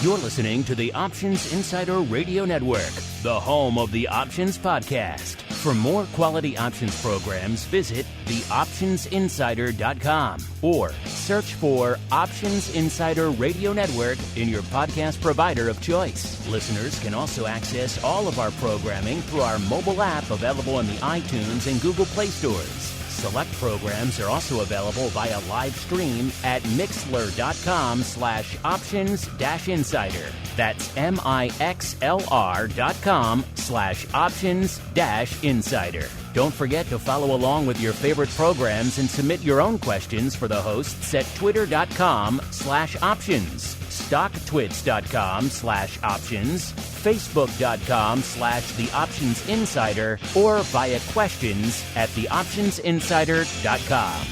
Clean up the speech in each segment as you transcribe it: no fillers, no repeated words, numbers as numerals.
You're listening to the Options Insider Radio Network, the home of the Options Podcast. For more quality options programs, visit theoptionsinsider.com or search for Options Insider Radio Network in your podcast provider of choice. Listeners can also access all of our programming through our mobile app available in the iTunes and Google Play stores. Select programs are also available via live stream at mixlr.com/options-insider. That's mixlr.com/options-insider. Don't forget to follow along with your favorite programs and submit your own questions for the hosts at twitter.com/options, stocktwits.com/options, facebook.com/theoptionsinsider, or via questions at theoptionsinsider.com.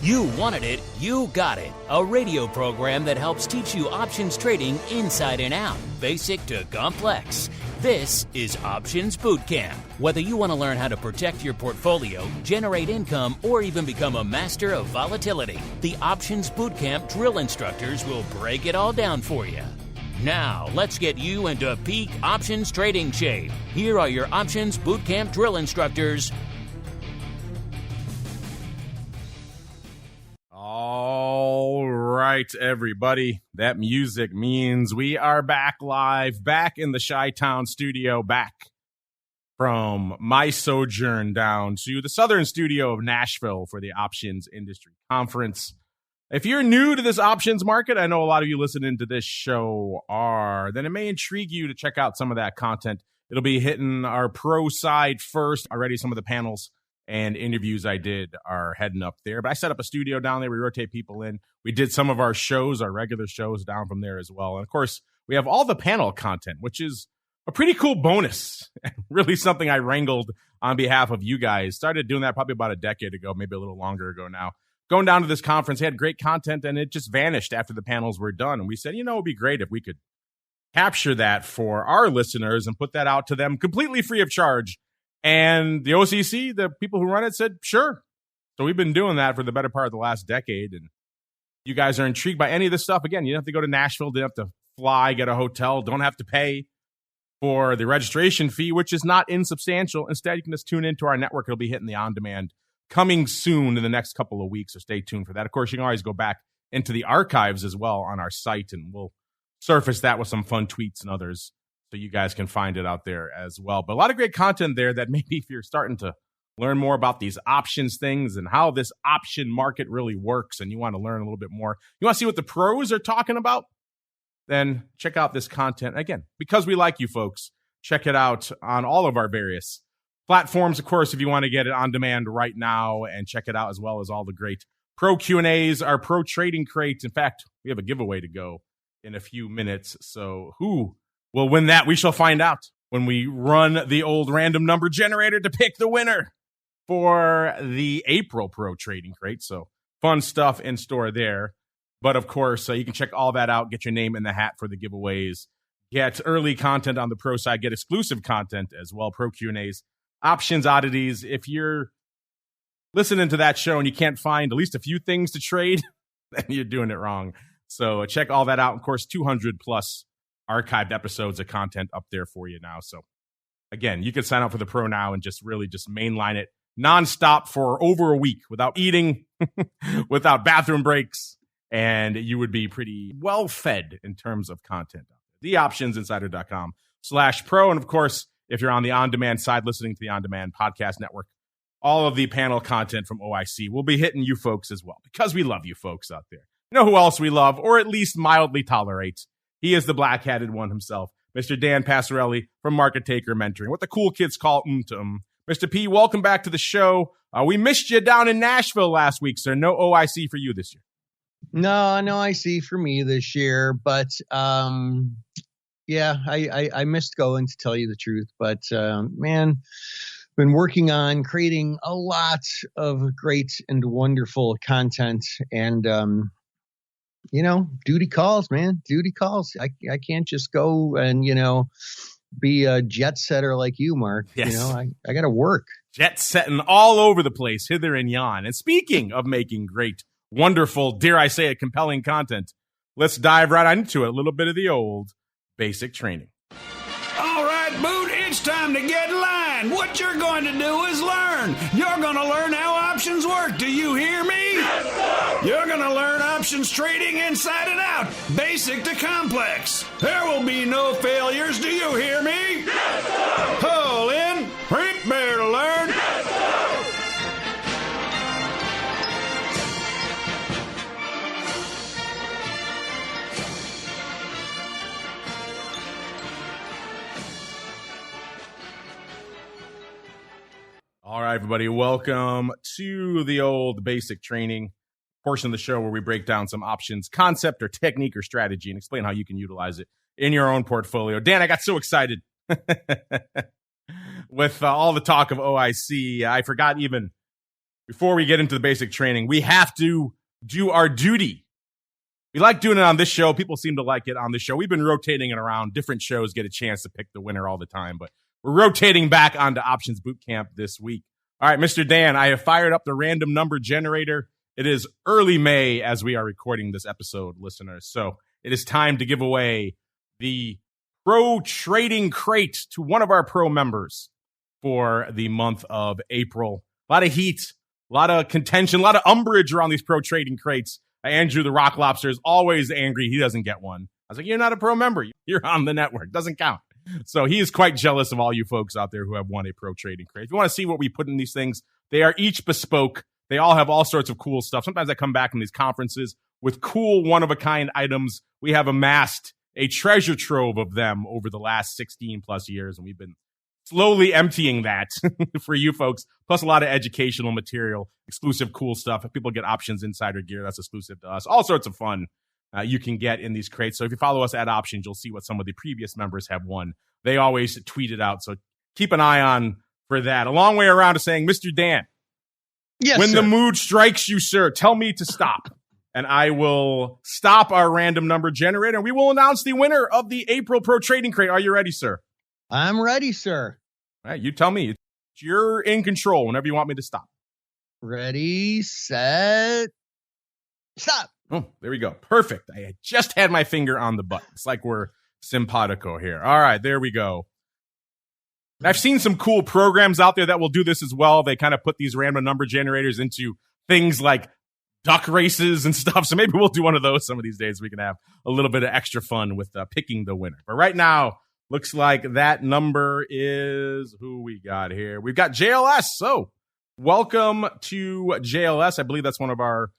You wanted it, you got it. A radio program that helps teach you options trading inside and out, basic to complex. This is Options Bootcamp. Whether you want to learn how to protect your portfolio, generate income, or even become a master of volatility, the Options Bootcamp drill instructors will break it all down for you. Now, let's get you into peak options trading shape. Here are your Options Bootcamp drill instructors. All right, everybody. That music means we are back live, back in the Chi-Town studio, back from my sojourn down to the southern studio of Nashville for the Options Industry Conference. If you're new to this options market, I know a lot of you listening to this show are, then it may intrigue you to check out some of that content. It'll be hitting our pro side first. Already some of the panels and interviews I did are heading up there. But I set up a studio down there. We rotate people in. We did some of our shows, our regular shows down from there as well. And, of course, we have all the panel content, which is a pretty cool bonus. Really something I wrangled on behalf of you guys. Started doing that probably about a decade ago, maybe a little longer ago now. Going down to this conference, had great content, and it just vanished after the panels were done. And we said, it would be great if we could capture that for our listeners and put that out to them completely free of charge. And the OCC, the people who run it, said, sure. So we've been doing that for the better part of the last decade. And you guys are intrigued by any of this stuff. Again, you don't have to go to Nashville. You don't have to fly, get a hotel. Don't have to pay for the registration fee, which is not insubstantial. Instead, you can just tune into our network. It'll be hitting the on-demand coming soon in the next couple of weeks. So stay tuned for that. Of course, you can always go back into the archives as well on our site, and we'll surface that with some fun tweets and others, so you guys can find it out there as well. But a lot of great content there that maybe if you're starting to learn more about these options things and how this option market really works and you want to learn a little bit more, you want to see what the pros are talking about, then check out this content. Again, because we like you folks, check it out on all of our various platforms. Of course, if you want to get it on demand right now and check it out as well as all the great pro Q&As, our pro trading crates. In fact, we have a giveaway to go in a few minutes. So who will win that? We shall find out when we run the old random number generator to pick the winner for the April Pro Trading Crate. So fun stuff in store there. But of course, you can check all that out, get your name in the hat for the giveaways, get early content on the pro side, get exclusive content as well, pro Q&As, options oddities. If you're listening to that show and you can't find at least a few things to trade, then you're doing it wrong. So check all that out. Of course, 200 plus archived episodes of content up there for you now. So again, you can sign up for the pro now and just really just mainline it nonstop for over a week without eating, without bathroom breaks, and you would be pretty well fed in terms of content. theoptionsinsider.com/pro. And of course, if you're on the on-demand side, listening to the on-demand podcast network, all of the panel content from OIC will be hitting you folks as well, because we love you folks out there. You know who else we love, or at least mildly tolerate? He is the black-hatted one himself, Mr. Dan Passarelli from Market Taker Mentoring, what the cool kids call Mr. P, welcome back to the show. We missed you down in Nashville last week, sir. No OIC for you this year. No IC for me this year, but yeah, I missed going, to tell you the truth. But man, been working on creating a lot of great and wonderful content, and duty calls, man. Duty calls. I can't just go and be a jet setter like you, Mark. Yes. You know, I got to work. Jet setting all over the place, hither and yon. And speaking of making great, wonderful, dare I say it, compelling content, let's dive right into it. A little bit of the old basic training. All right, Boot, it's time to get in line. What you're going to do is learn. You're going to learn how options work. Do you hear me? Yes, you're going to learn options trading inside and out, basic to complex. There will be no failures. Do you hear me? Yes, pull in, prepare to learn. All right, everybody, welcome to the old basic training portion of the show where we break down some options, concept or technique or strategy and explain how you can utilize it in your own portfolio. Dan, I got so excited with all the talk of OIC. I forgot even before we get into the basic training, we have to do our duty. We like doing it on this show. People seem to like it on this show. We've been rotating it around. Different shows get a chance to pick the winner all the time, but we're rotating back onto Options Bootcamp this week. All right, Mr. Dan, I have fired up the random number generator. It is early May as we are recording this episode, listeners. So it is time to give away the Pro Trading Crate to one of our pro members for the month of April. A lot of heat, a lot of contention, a lot of umbrage around these Pro Trading Crates. Andrew the Rock Lobster is always angry he doesn't get one. I was like, you're not a pro member. You're on the network. Doesn't count. So he is quite jealous of all you folks out there who have won a Pro Trading Crate. If you want to see what we put in these things, they are each bespoke. They all have all sorts of cool stuff. Sometimes I come back from these conferences with cool one-of-a-kind items. We have amassed a treasure trove of them over the last 16 plus years, and we've been slowly emptying that for you folks, plus a lot of educational material, exclusive cool stuff. If people get Options Insider gear, that's exclusive to us. All sorts of fun you can get in these crates. So if you follow us at Options, you'll see what some of the previous members have won. They always tweet it out, so keep an eye on for that. A long way around to saying, Mr. Dan, yes, when sir. the mood strikes you, sir, tell me to stop. And I will stop our random number generator, and we will announce the winner of the April Pro Trading Crate. Are you ready, sir? I'm ready, sir. All right, you tell me. You're in control whenever you want me to stop. Ready, set, stop. Oh, there we go. Perfect. I just had my finger on the button. It's like we're simpatico here. All right, there we go. I've seen some cool programs out there that will do this as well. They kind of put these random number generators into things like duck races and stuff. So maybe we'll do one of those some of these days. We can have a little bit of extra fun with picking the winner. But right now, looks like that number is who we got here. We've got JLS. So welcome to JLS. I believe that's one of our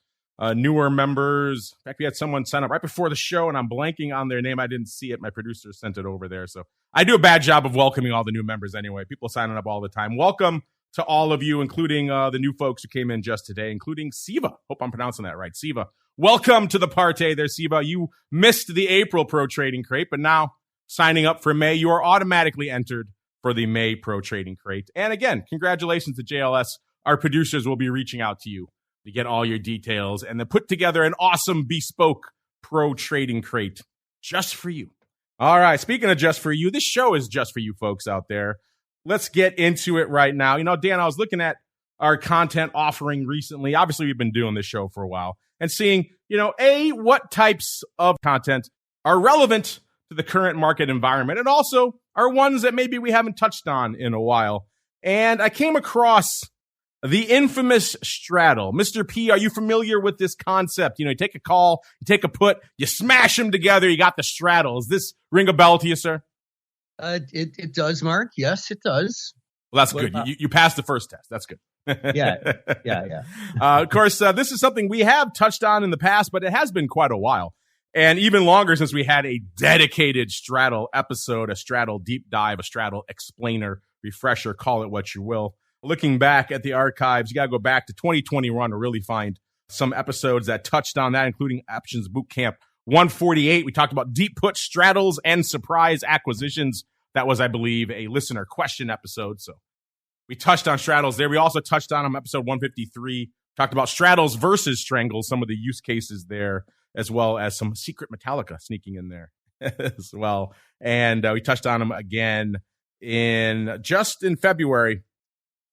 newer members. In fact, we had someone sign up right before the show, and I'm blanking on their name. I didn't see it. My producer sent it over there. So I do a bad job of welcoming all the new members anyway. People signing up all the time. Welcome to all of you, including the new folks who came in just today, including Siva. Hope I'm pronouncing that right. Siva, welcome to the party there, Siva. You missed the April Pro Trading Crate, but now signing up for May, you are automatically entered for the May Pro Trading Crate. And again, congratulations to JLS. Our producers will be reaching out to you to get all your details and then put together an awesome bespoke Pro Trading Crate just for you. All right, speaking of just for you, this show is just for you folks out there. Let's get into it right now. You know, Dan, I was looking at our content offering recently. Obviously, we've been doing this show for a while and seeing, you know, what types of content are relevant to the current market environment and also are ones that maybe we haven't touched on in a while. And I came across the infamous straddle. Mr. P, are you familiar with this concept? You know, you take a call, you take a put, you smash them together, you got the straddle. Does this ring a bell to you, sir? It does, Mark. Yes, it does. Well, that's good. You passed the first test. That's good. Yeah. Of course, this is something we have touched on in the past, but it has been quite a while. And even longer since we had a dedicated straddle episode, a straddle deep dive, a straddle explainer, refresher, call it what you will. Looking back at the archives, you got to go back to 2021 to really find some episodes that touched on that, including Options Bootcamp 148. We talked about deep put, straddles, and surprise acquisitions. That was, I believe, a listener question episode. So we touched on straddles there. We also touched on them episode 153, talked about straddles versus strangles, some of the use cases there, as well as some secret Metallica sneaking in there as well. And we touched on them again in February.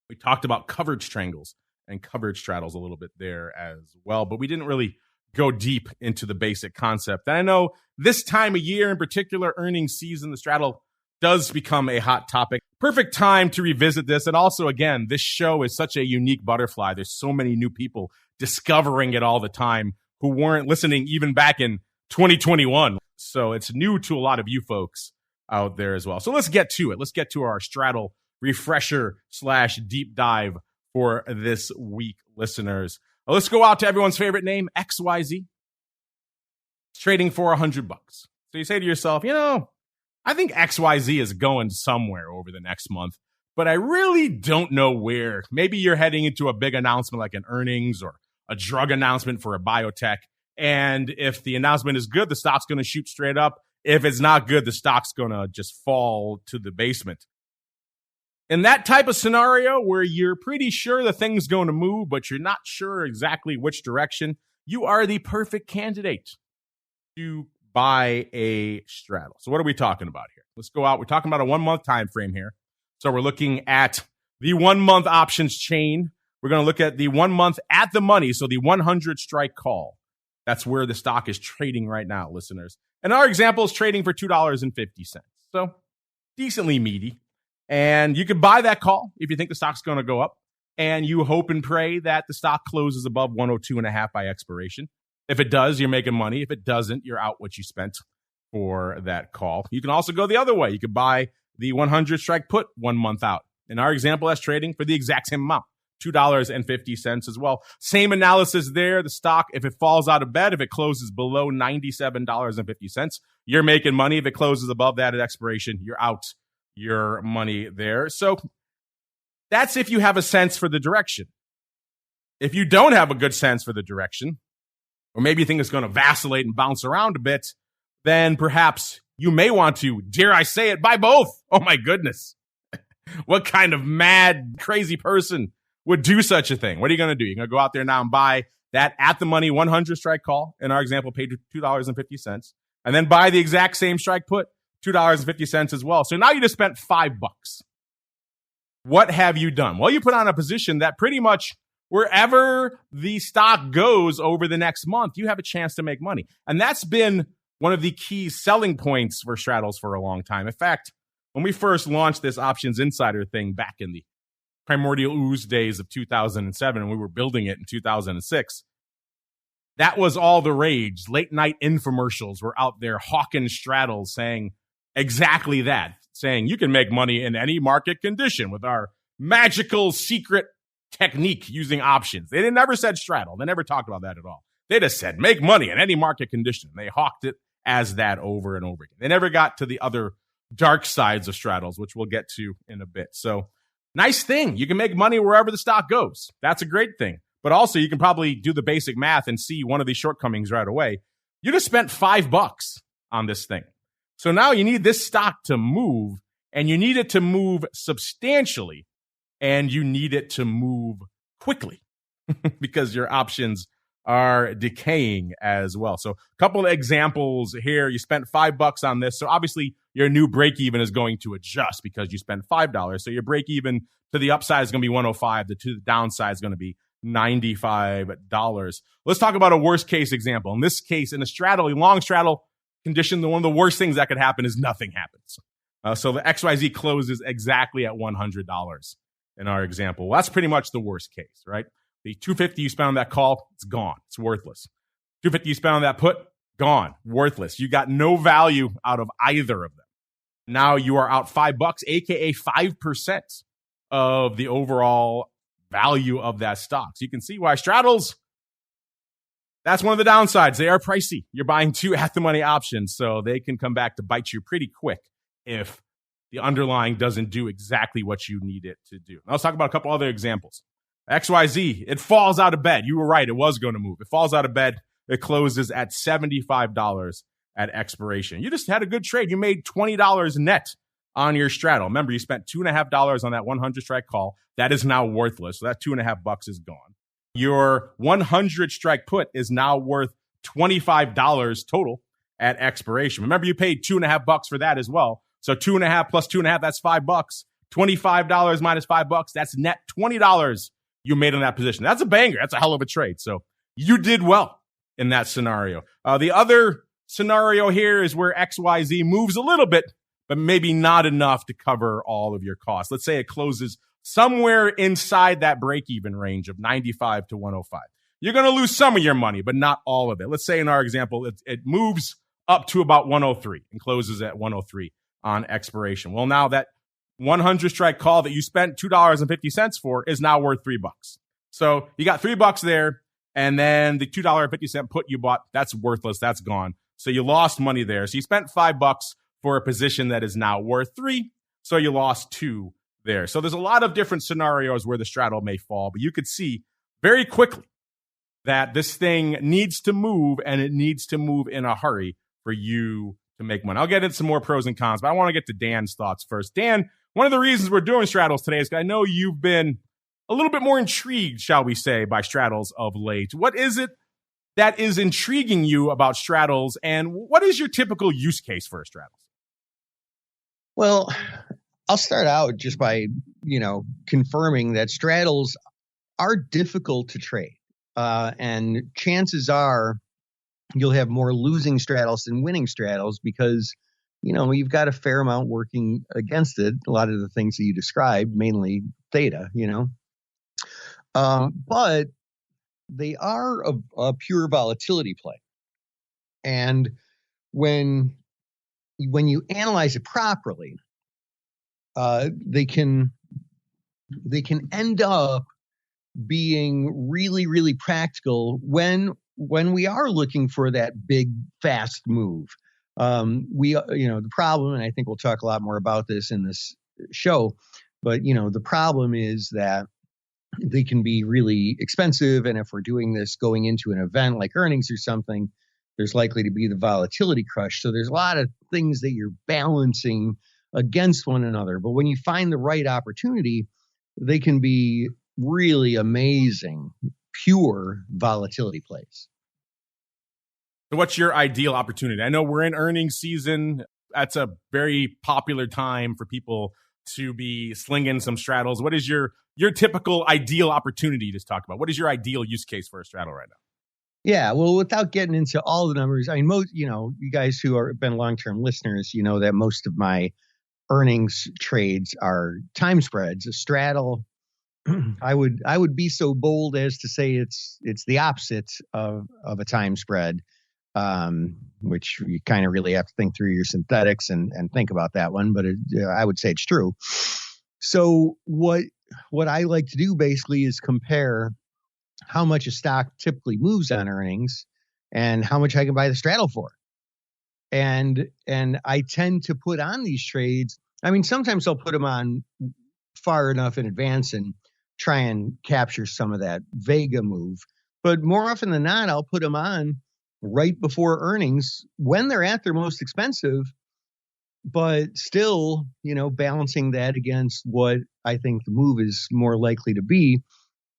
We talked about coverage triangles and coverage straddles a little bit there as well, but we didn't really go deep into the basic concept. And I know this time of year in particular, earnings season, the straddle does become a hot topic. Perfect time to revisit this. And also, again, this show is such a unique butterfly. There's so many new people discovering it all the time who weren't listening even back in 2021. So it's new to a lot of you folks out there as well. So let's get to it. Let's get to our straddle refresher / deep dive for this week, listeners. Well, let's go out to everyone's favorite name, XYZ. It's trading for $100. So you say to yourself, I think XYZ is going somewhere over the next month, but I really don't know where. Maybe you're heading into a big announcement like an earnings or a drug announcement for a biotech. And if the announcement is good, the stock's going to shoot straight up. If it's not good, the stock's going to just fall to the basement. In that type of scenario where you're pretty sure the thing's going to move, but you're not sure exactly which direction, you are the perfect candidate to buy a straddle. So what are we talking about here? Let's go out. We're talking about a 1 month time frame here. So we're looking at the 1 month options chain. We're going to look at the 1 month at the money. So the 100 strike call. That's where the stock is trading right now, listeners. And our example is trading for $2.50. So decently meaty. And you can buy that call if you think the stock's going to go up. And you hope and pray that the stock closes above 102.5 by expiration. If it does, you're making money. If it doesn't, you're out what you spent for that call. You can also go the other way. You could buy the 100 strike put 1 month out. In our example, that's trading for the exact same amount, $2.50 as well. Same analysis there. The stock, if it falls out of bed, if it closes below $97.50, you're making money. If it closes above that at expiration, you're out your money there. So that's if you have a sense for the direction. If you don't have a good sense for the direction, or maybe you think it's going to vacillate and bounce around a bit, then perhaps you may want to, dare I say it, buy both. Oh my goodness. What kind of mad, crazy person would do such a thing? What are you going to do? You're going to go out there now and buy that at the money 100 strike call. In our example, paid $2.50. And then buy the exact same strike put, $2.50 as well. So now you just spent $5. What have you done? Well, you put on a position that pretty much wherever the stock goes over the next month, you have a chance to make money. And that's been one of the key selling points for straddles for a long time. In fact, when we first launched this Options Insider thing back in the primordial ooze days of 2007, and we were building it in 2006, that was all the rage. Late night infomercials were out there hawking straddles saying exactly that, saying you can make money in any market condition with our magical secret technique using options. They never said straddle. They never talked about that at all. They just said make money in any market condition. They hawked it as that over and over again. They never got to the other dark sides of straddles, which we'll get to in a bit. So nice thing. You can make money wherever the stock goes. That's a great thing. But also you can probably do the basic math and see one of these shortcomings right away. You just spent $5 on this thing. So now you need this stock to move, and you need it to move substantially, and you need it to move quickly because your options are decaying as well. So a couple of examples here. You spent $5 on this. So obviously your new break even is going to adjust because you spent $5. So your break even to the upside is going to be 105. To the downside is going to be $95. Let's talk about a worst case example. In this case, in a straddle, a long straddle condition, one of the worst things that could happen is nothing happens. So the XYZ closes exactly at $100 in our example. Well, that's pretty much the worst case, right? The $250 you spent on that call, it's gone. It's worthless. $250 you spent on that put, gone. Worthless. You got no value out of either of them. Now you are out $5, aka 5% of the overall value of that stock. So you can see why straddles, that's one of the downsides. They are pricey. You're buying two at the money options, so they can come back to bite you pretty quick if the underlying doesn't do exactly what you need it to do. Now let's talk about a couple other examples. XYZ, it falls out of bed. You were right. It was going to move. It falls out of bed. It closes at $75 at expiration. You just had a good trade. You made $20 net on your straddle. Remember, you spent $2.50 on that 100 strike call. That is now worthless. So that $2.50 is gone. Your 100 strike put is now worth $25 total at expiration. Remember, you paid $2.50 for that as well. So 2.5 plus 2.5, that's $5. $25 minus $5, that's net $20 you made on that position. That's a banger. That's a hell of a trade. So you did well in that scenario. The other scenario here is where XYZ moves a little bit, but maybe not enough to cover all of your costs. Let's say it closes somewhere inside that break-even range of 95 to 105. You're going to lose some of your money, but not all of it. Let's say in our example, it moves up to about 103 and closes at 103 on expiration. Well, now that 100 strike call that you spent $2.50 for is now worth $3. So you got $3 there, and then the $2.50 put you bought, that's worthless. That's gone. So you lost money there. So you spent $5 for a position that is now worth $3. So you lost $2 there. So there's a lot of different scenarios where the straddle may fall, but you could see very quickly that this thing needs to move, and it needs to move in a hurry for you to make money. I'll get into some more pros and cons, but I want to get to Dan's thoughts first. Dan, one of the reasons we're doing straddles today is I know you've been a little bit more intrigued, shall we say, by straddles of late. What is it that is intriguing you about straddles, and what is your typical use case for a straddle? Well, I'll start out just by, confirming that straddles are difficult to trade. And chances are you'll have more losing straddles than winning straddles because, you've got a fair amount working against it. A lot of the things that you described, mainly theta, but they are a pure volatility play. And when you analyze it properly, they can end up being really, really practical when we are looking for that big, fast move. The problem, and I think we'll talk a lot more about this in this show, but the problem is that they can be really expensive. And if we're doing this going into an event like earnings or something, there's likely to be the volatility crush. So there's a lot of things that you're balancing against one another. But when you find the right opportunity, they can be really amazing, pure volatility plays. So what's your ideal opportunity? I know we're in earnings season. That's a very popular time for people to be slinging some straddles. What is your typical ideal opportunity to talk about? What is your ideal use case for a straddle right now? Yeah, well, without getting into all the numbers, I mean, you guys who have been long-term listeners, that most of my earnings trades are time spreads. A straddle, I would be so bold as to say it's the opposite of a time spread, which you kind of really have to think through your synthetics and think about that one. But I would say it's true. So what I like to do basically is compare how much a stock typically moves on earnings and how much I can buy the straddle for. And I tend to put on these trades. I mean, sometimes I'll put them on far enough in advance and try and capture some of that Vega move. But more often than not, I'll put them on right before earnings when they're at their most expensive, but still, balancing that against what I think the move is more likely to be.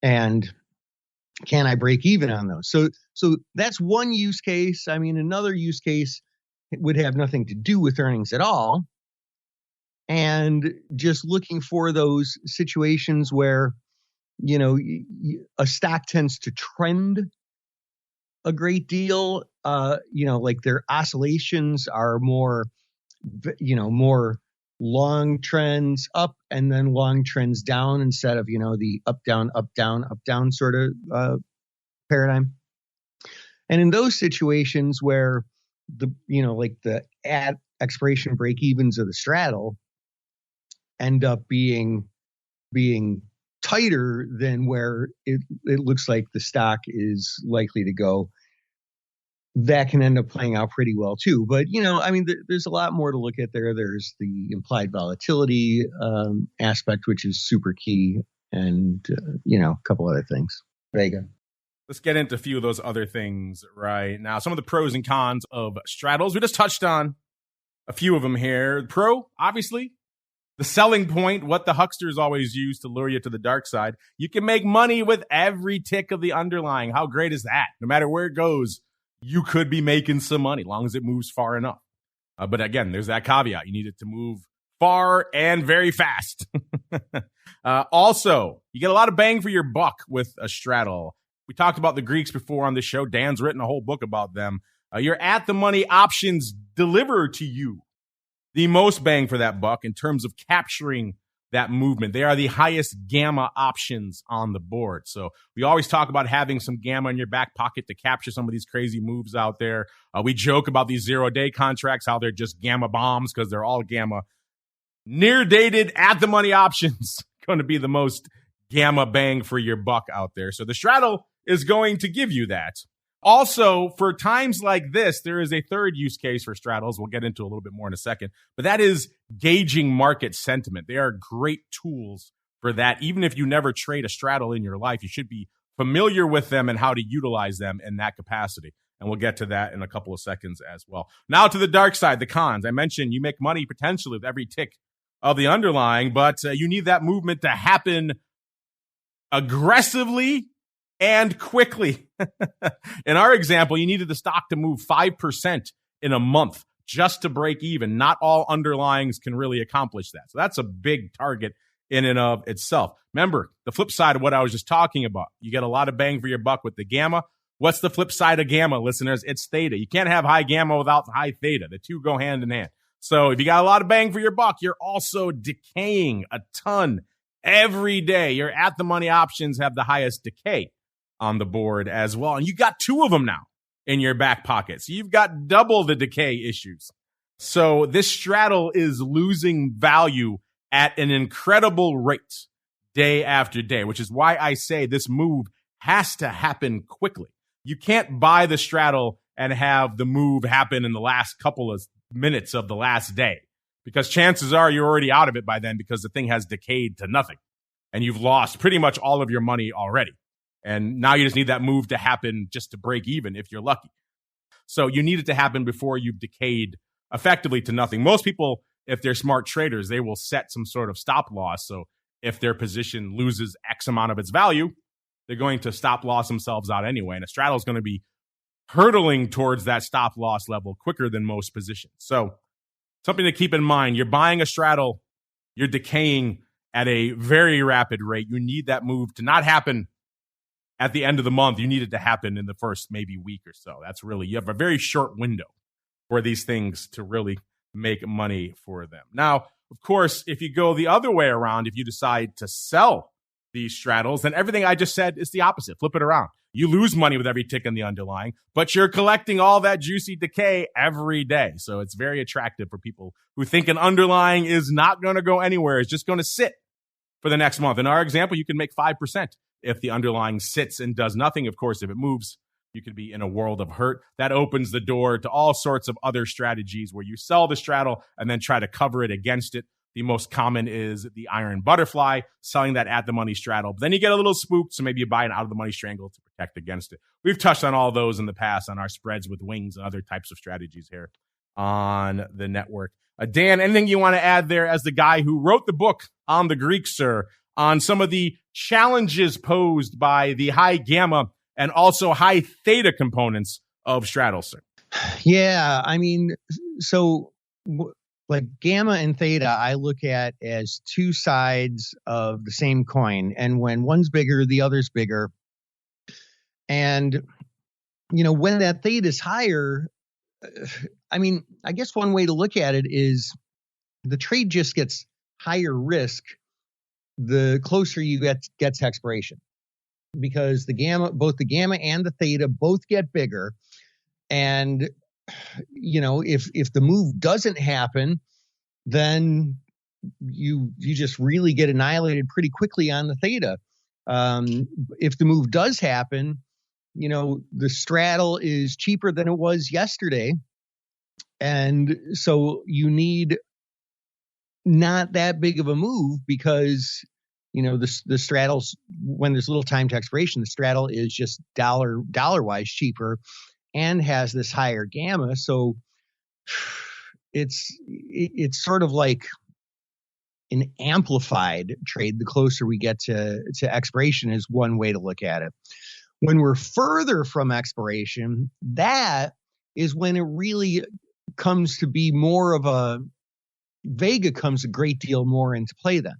And can I break even on those? So that's one use case. I mean, another use case would have nothing to do with earnings at all. And just looking for those situations where, a stock tends to trend a great deal, like their oscillations are more long trends up and then long trends down instead of, the up, down sort of paradigm. And in those situations where the at expiration break evens of the straddle end up being tighter than where it looks like the stock is likely to go, that can end up playing out pretty well too. But, there's a lot more to look at there. There's the implied volatility aspect, which is super key, and, a couple other things. Vega. Let's get into a few of those other things right now. Some of the pros and cons of straddles. We just touched on a few of them here. Pro, obviously, the selling point, what the hucksters always use to lure you to the dark side. You can make money with every tick of the underlying. How great is that? No matter where it goes, you could be making some money as long as it moves far enough. But again, there's that caveat. You need it to move far and very fast. Also, you get a lot of bang for your buck with a straddle. We talked about the Greeks before on the show. Dan's written a whole book about them. Your at-the-money options deliver to you the most bang for that buck in terms of capturing that movement. They are the highest gamma options on the board. So we always talk about having some gamma in your back pocket to capture some of these crazy moves out there. We joke about these 0-day contracts, how they're just gamma bombs because they're all gamma. Near-dated at-the-money options going to be the most gamma bang for your buck out there. So the straddle is going to give you that. Also, for times like this, there is a third use case for straddles. We'll get into a little bit more in a second, but that is gauging market sentiment. They are great tools for that. Even if you never trade a straddle in your life, you should be familiar with them and how to utilize them in that capacity. And we'll get to that in a couple of seconds as well. Now to the dark side, the cons. I mentioned you make money potentially with every tick of the underlying, but you need that movement to happen aggressively and quickly. In our example, you needed the stock to move 5% in a month just to break even. Not all underlyings can really accomplish that. So that's a big target in and of itself. Remember, the flip side of what I was just talking about. You get a lot of bang for your buck with the gamma. What's the flip side of gamma, listeners? It's theta. You can't have high gamma without high theta. The two go hand in hand. So if you got a lot of bang for your buck, you're also decaying a ton every day. Your at-the-money options have the highest decay on the board as well. And you got two of them now in your back pocket. So you've got double the decay issues. So this straddle is losing value at an incredible rate day after day, which is why I say this move has to happen quickly. You can't buy the straddle and have the move happen in the last couple of minutes of the last day, because chances are you're already out of it by then because the thing has decayed to nothing and you've lost pretty much all of your money already. And now you just need that move to happen just to break even if you're lucky. So you need it to happen before you've decayed effectively to nothing. Most people, if they're smart traders, they will set some sort of stop loss. So if their position loses X amount of its value, they're going to stop loss themselves out anyway. And a straddle is going to be hurtling towards that stop loss level quicker than most positions. So something to keep in mind, you're buying a straddle, you're decaying at a very rapid rate. You need that move to not happen at the end of the month. You need it to happen in the first maybe week or so. That's really, you have a very short window for these things to really make money for them. Now, of course, if you go the other way around, if you decide to sell these straddles, then everything I just said is the opposite. Flip it around. You lose money with every tick in the underlying, but you're collecting all that juicy decay every day. So it's very attractive for people who think an underlying is not going to go anywhere. It's just going to sit for the next month. In our example, you can make 5% if the underlying sits and does nothing. Of course, if it moves, you could be in a world of hurt. That opens the door to all sorts of other strategies where you sell the straddle and then try to cover it against it. The most common is the iron butterfly, selling that at the money straddle. But then you get a little spooked, so maybe you buy an out of the money strangle to protect against it. We've touched on all those in the past on our spreads with wings and other types of strategies here on the network. Dan, anything you want to add there as the guy who wrote the book on the Greeks, sir, on some of the challenges posed by the high gamma and also high theta components of straddles, sir? Yeah, I mean, so like gamma and theta, I look at as two sides of the same coin. And when one's bigger, the other's bigger. And, you know, when that theta is higher, I mean, I guess one way to look at it is the trade just gets higher risk the closer you get to expiration, because both the gamma and the theta both get bigger. And, you know, if the move doesn't happen, then you just really get annihilated pretty quickly on the theta. If the move does happen, you know, the straddle is cheaper than it was yesterday. And so you need not that big of a move, because, you know, the straddles, when there's little time to expiration, the straddle is just dollar wise cheaper and has this higher gamma. So it's sort of like an amplified trade the closer we get to expiration, is one way to look at it. When we're further from expiration, that is when it really comes to be more of a Vega comes a great deal more into play then.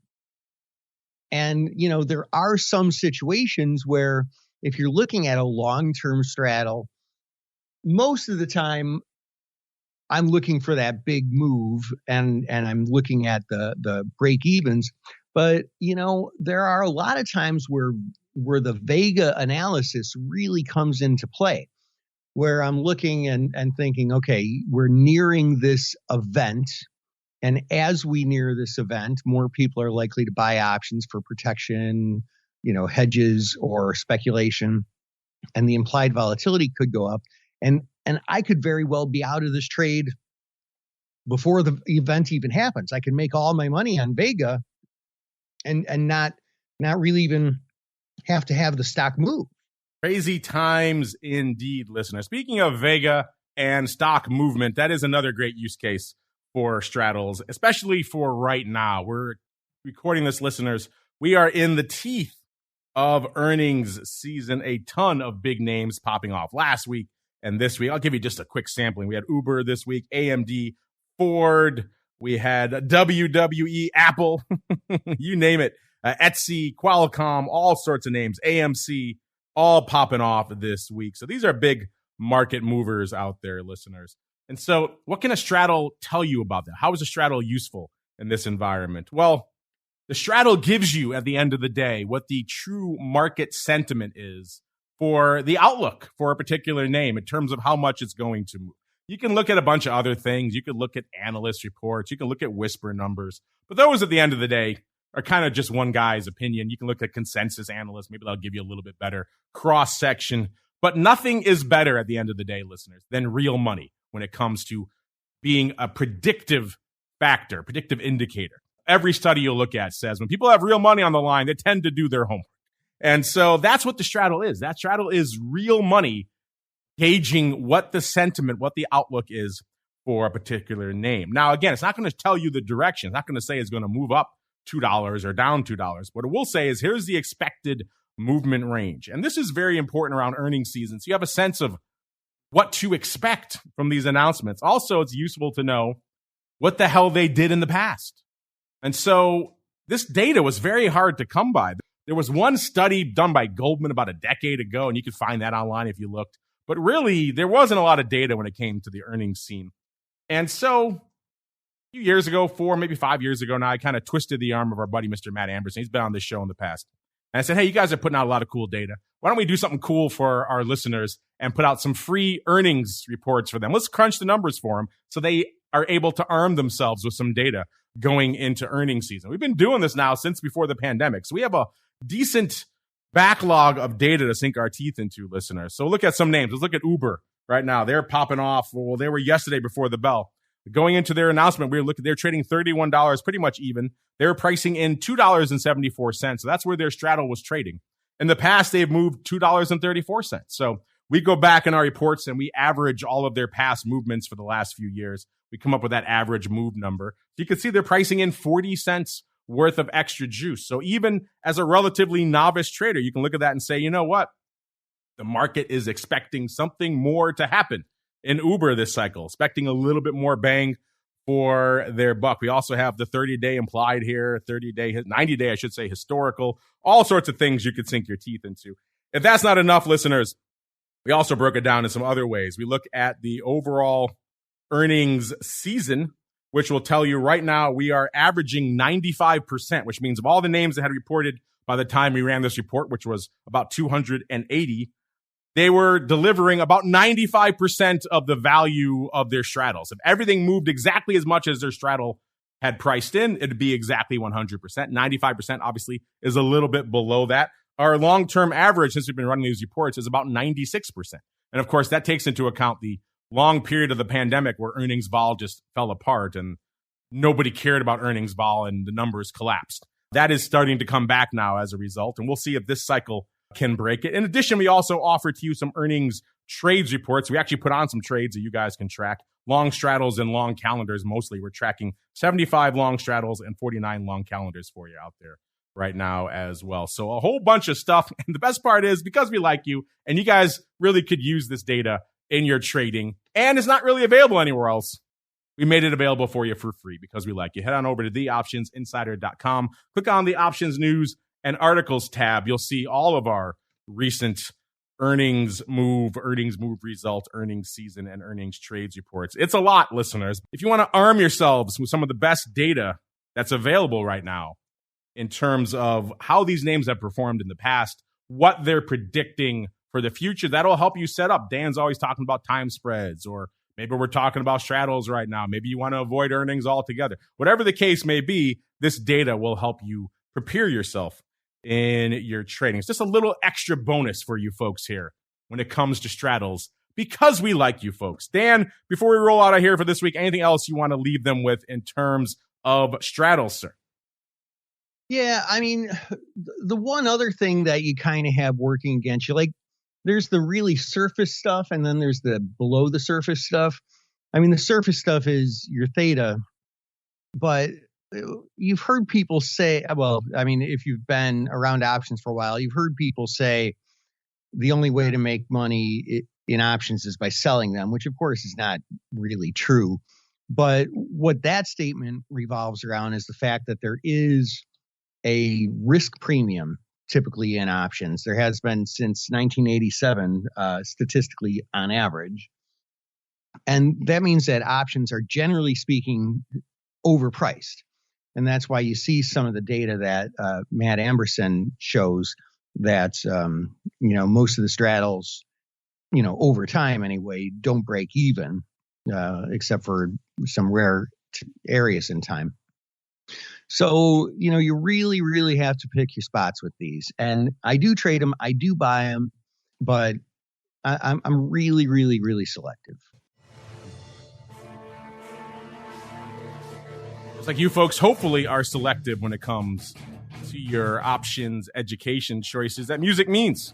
And, there are some situations where if you're looking at a long-term straddle, most of the time I'm looking for that big move and I'm looking at the break evens. But, there are a lot of times where the Vega analysis really comes into play, where I'm looking and thinking, okay, we're nearing this event. And as we near this event, more people are likely to buy options for protection, hedges or speculation, and the implied volatility could go up. And I could very well be out of this trade before the event even happens. I can make all my money on Vega and not really even have to have the stock move. Crazy times indeed, listener. Speaking of Vega and stock movement, that is another great use case for straddles, especially for right now. We're recording this, listeners. We are in the teeth of earnings season. A ton of big names popping off last week and this week. I'll give you just a quick sampling. We had Uber this week, AMD, Ford. We had WWE, Apple, you name it, Etsy, Qualcomm, all sorts of names, AMC, all popping off this week. So these are big market movers out there, listeners. And so what can a straddle tell you about that? How is a straddle useful in this environment? Well, the straddle gives you, at the end of the day, what the true market sentiment is for the outlook for a particular name in terms of how much it's going to move. You can look at a bunch of other things. You can look at analyst reports. You can look at whisper numbers. But those, at the end of the day, are kind of just one guy's opinion. You can look at consensus analysts. Maybe they'll give you a little bit better cross-section. But nothing is better, at the end of the day, listeners, than real money when it comes to being a predictive factor, predictive indicator. Every study you'll look at says when people have real money on the line, they tend to do their homework. And so that's what the straddle is. That straddle is real money gauging what the sentiment, what the outlook is for a particular name. Now, again, it's not going to tell you the direction. It's not going to say it's going to move up $2 or down $2. What it will say is here's the expected movement range. And this is very important around earnings season. So you have a sense of what to expect from these announcements. Also, it's useful to know what the hell they did in the past. And so this data was very hard to come by. There was one study done by Goldman about a decade ago, and you could find that online if you looked. But really, there wasn't a lot of data when it came to the earnings scene. And so a few years ago, 4, maybe 5 years ago now, I kind of twisted the arm of our buddy, Mr. Matt Anderson. He's been on this show in the past. And I said, hey, you guys are putting out a lot of cool data. Why don't we do something cool for our listeners and put out some free earnings reports for them? Let's crunch the numbers for them so they are able to arm themselves with some data going into earnings season. We've been doing this now since before the pandemic. So we have a decent backlog of data to sink our teeth into, listeners. So look at some names. Let's look at Uber right now. They're popping off. Well, they were yesterday before the bell. Going into their announcement, they're trading $31, pretty much even. They were pricing in $2.74. So that's where their straddle was trading. In the past, they've moved $2.34. So we go back in our reports and we average all of their past movements for the last few years. We come up with that average move number. So you can see they're pricing in 40 cents worth of extra juice. So even as a relatively novice trader, you can look at that and say, you know what? The market is expecting something more to happen in Uber this cycle, expecting a little bit more bang for their buck. We also have the 30-day implied here, 90-day, I should say, historical, all sorts of things you could sink your teeth into. If that's not enough, listeners, we also broke it down in some other ways. We look at the overall earnings season, which will tell you right now we are averaging 95%, which means of all the names that had reported by the time we ran this report, which was about 280, they were delivering about 95% of the value of their straddles. If everything moved exactly as much as their straddle had priced in, it'd be exactly 100%. 95% obviously is a little bit below that. Our long-term average, since we've been running these reports, is about 96%. And of course, that takes into account the long period of the pandemic where earnings vol just fell apart and nobody cared about earnings vol and the numbers collapsed. That is starting to come back now as a result, and we'll see if this cycle can break it. In addition, we also offer to you some earnings trades reports. We actually put on some trades that you guys can track. Long straddles and long calendars mostly. We're tracking 75 long straddles and 49 long calendars for you out there. right now as well. So a whole bunch of stuff. And the best part is because we like you and you guys really could use this data in your trading and it's not really available anywhere else. We made it available for you for free because we like you. Head on over to theoptionsinsider.com. Click on the options news and articles tab. You'll see all of our recent earnings move result, earnings season, and earnings trades reports. It's a lot, listeners. If you want to arm yourselves with some of the best data that's available right now in terms of how these names have performed in the past, what they're predicting for the future, that'll help you set up. Dan's always talking about time spreads, or maybe we're talking about straddles right now. Maybe you want to avoid earnings altogether. Whatever the case may be, this data will help you prepare yourself in your trading. It's just a little extra bonus for you folks here when it comes to straddles because we like you folks. Dan, before we roll out of here for this week, anything else you want to leave them with in terms of straddles, sir? Yeah, I mean, the one other thing that you kind of have working against you, like there's the really surface stuff and then there's the below the surface stuff. I mean, the surface stuff is your theta, but you've heard people say, well, I mean, if you've been around options for a while, you've heard people say the only way to make money in options is by selling them, which of course is not really true. But what that statement revolves around is the fact that there is a risk premium typically in options. There has been since 1987, statistically on average. And that means that options are generally speaking overpriced. And that's why you see some of the data that Matt Amberson shows that, most of the straddles, over time anyway, don't break even, except for some rare areas in time. So, you really, really have to pick your spots with these. And I do trade them. I do buy them, but I'm really, really, really selective. It's like you folks hopefully are selective when it comes to your options education choices. That music means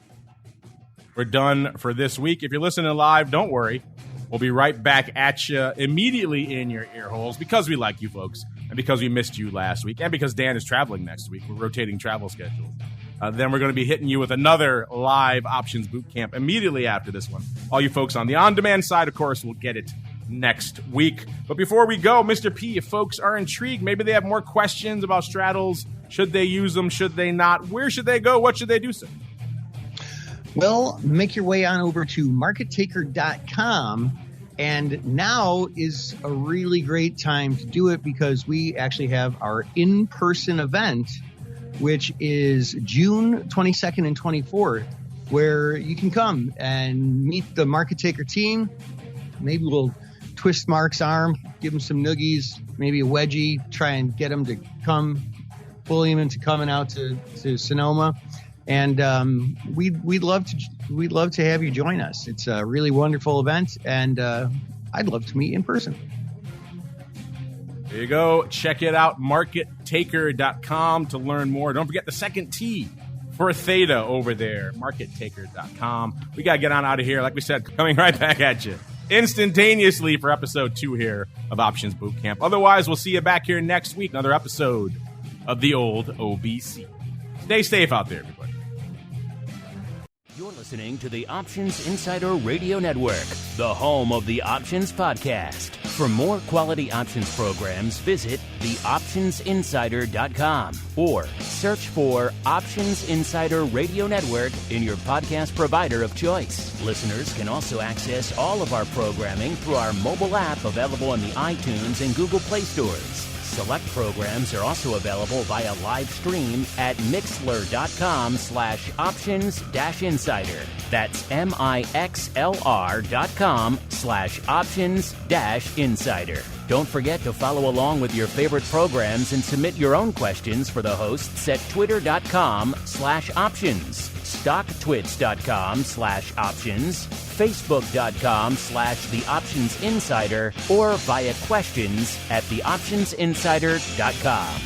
we're done for this week. If you're listening live, don't worry. We'll be right back at you immediately in your ear holes because we like you folks and because we missed you last week and because Dan is traveling next week. We're rotating travel schedules. Then we're going to be hitting you with another live options boot camp immediately after this one. All you folks on the on-demand side, of course, will get it next week. But before we go, Mr. P, if folks are intrigued, maybe they have more questions about straddles, should they use them, should they not, where should they go, what should they do, sir? Well, make your way on over to markettaker.com, and now is a really great time to do it because we actually have our in-person event, which is June 22nd and 24th, where you can come and meet the Market Taker team. Maybe we'll twist Mark's arm, give him some noogies, maybe a wedgie, try and get him to come, bully him into coming out to Sonoma. And we'd love to have you join us. It's a really wonderful event, and I'd love to meet in person. There you go. Check it out, markettaker.com to learn more. Don't forget the second T for Theta over there, markettaker.com. We got to get on out of here. Like we said, coming right back at you instantaneously for episode 2 here of Options Bootcamp. Otherwise, we'll see you back here next week, another episode of the old OBC. Stay safe out there, everybody. You're listening to the Options Insider Radio Network, the home of the Options Podcast. For more quality options programs, visit theoptionsinsider.com or search for Options Insider Radio Network in your podcast provider of choice. Listeners can also access all of our programming through our mobile app available in the iTunes and Google Play stores. Select programs are also available via live stream at mixlr.com/options-insider. That's mixlr.com/options-insider. Don't forget to follow along with your favorite programs and submit your own questions for the hosts at twitter.com/options, stocktwits.com/options, facebook.com/theoptionsinsider, or via questions at theoptionsinsider.com.